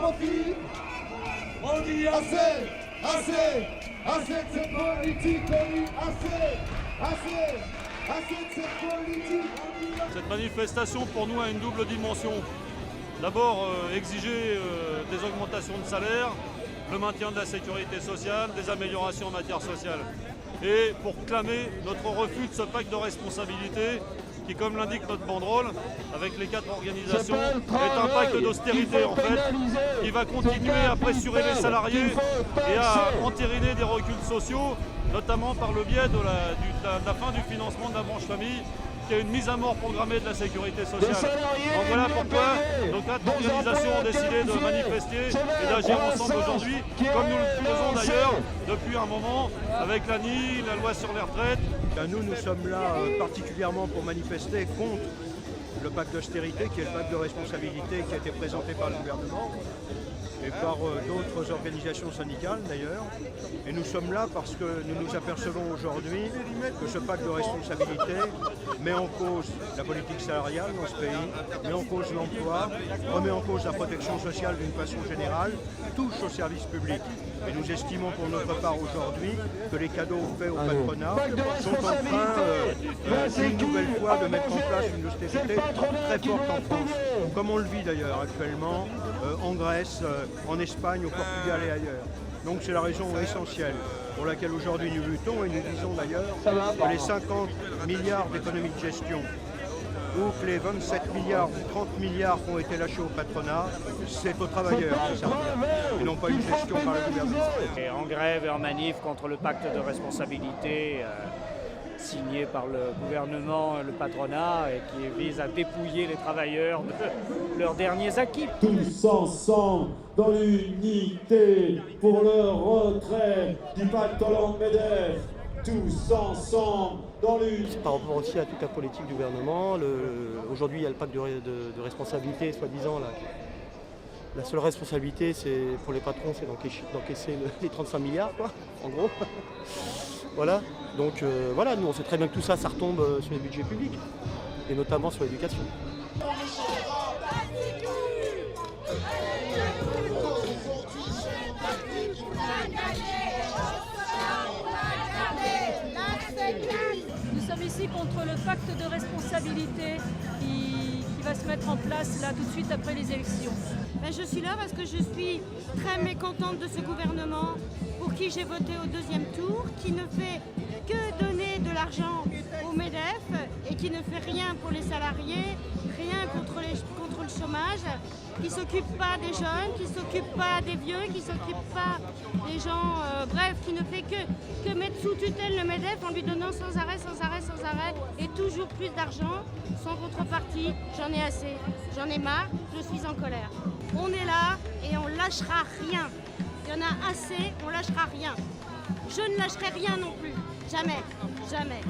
profit. On dit Assez, assez, assez de cette politique, assez de cette politique. Cette manifestation pour nous a une double dimension. D'abord exiger des augmentations de salaire, le maintien de la sécurité sociale, des améliorations en matière sociale. Et pour clamer notre refus de ce pacte de responsabilité qui, comme l'indique notre banderole, avec les 4 organisations, est un pacte d'austérité en fait, qui va continuer à pressurer les salariés et à entériner des reculs sociaux, notamment par le biais de la fin du financement de la branche famille, qui a une mise à mort programmée de la sécurité sociale. Donc voilà pourquoi nos 4 organisations ont décidé de manifester et d'agir ensemble aujourd'hui, comme nous le faisons d'ailleurs depuis un moment avec l'ANI, la loi sur les retraites. Nous sommes là particulièrement pour manifester contre le pacte d'austérité, qui est le pacte de responsabilité qui a été présenté par le gouvernement et par d'autres organisations syndicales d'ailleurs. Et nous sommes là parce que nous nous apercevons aujourd'hui que ce pacte de responsabilité met en cause la politique salariale dans ce pays, met en cause l'emploi, remet en cause la protection sociale d'une façon générale, touche au service public. Et nous estimons pour notre part aujourd'hui que les cadeaux faits au patronat sont en train, une nouvelle fois, de mettre en place une austérité très forte en France, comme on le vit d'ailleurs actuellement en Grèce, en Espagne, au Portugal et ailleurs. Donc c'est la raison essentielle pour laquelle aujourd'hui nous luttons et nous disons d'ailleurs que les 50 milliards d'économies de gestion ou que les 27 milliards ou 30 milliards qui ont été lâchés au patronat, c'est aux travailleurs de servir, et non pas une gestion par le gouvernement. Et en grève et en manif contre le pacte de responsabilité signé par le gouvernement, le patronat, et qui vise à dépouiller les travailleurs de leurs derniers acquis. Tous ensemble, dans l'unité, pour le retrait du pacte Hollande-Medef. Tous ensemble, dans l'unité. Par rapport aussi à toute la politique du gouvernement, aujourd'hui il y a le pacte de responsabilité, soi-disant. La seule responsabilité, c'est pour les patrons, c'est d'encaisser les 35 milliards, quoi, en gros. Voilà. Donc voilà, nous on sait très bien que tout ça, ça retombe sur les budgets publics, et notamment sur l'éducation. Nous sommes ici contre le pacte de responsabilité qui va se mettre en place là tout de suite après les élections. Je suis là parce que je suis très mécontente de ce gouvernement pour qui j'ai voté au 2e tour, qui ne fait que donner de l'argent au MEDEF et qui ne fait rien pour les salariés, rien contre le chômage, qui ne s'occupe pas des jeunes, qui ne s'occupe pas des vieux, qui ne s'occupe pas des gens, bref, qui ne fait que mettre sous tutelle le MEDEF en lui donnant sans arrêt, et toujours plus d'argent, sans contrepartie. J'en ai assez, j'en ai marre, je suis en colère. On est là et on lâchera rien. Il y en a assez, on lâchera rien. Je ne lâcherai rien non plus. Jamais, jamais.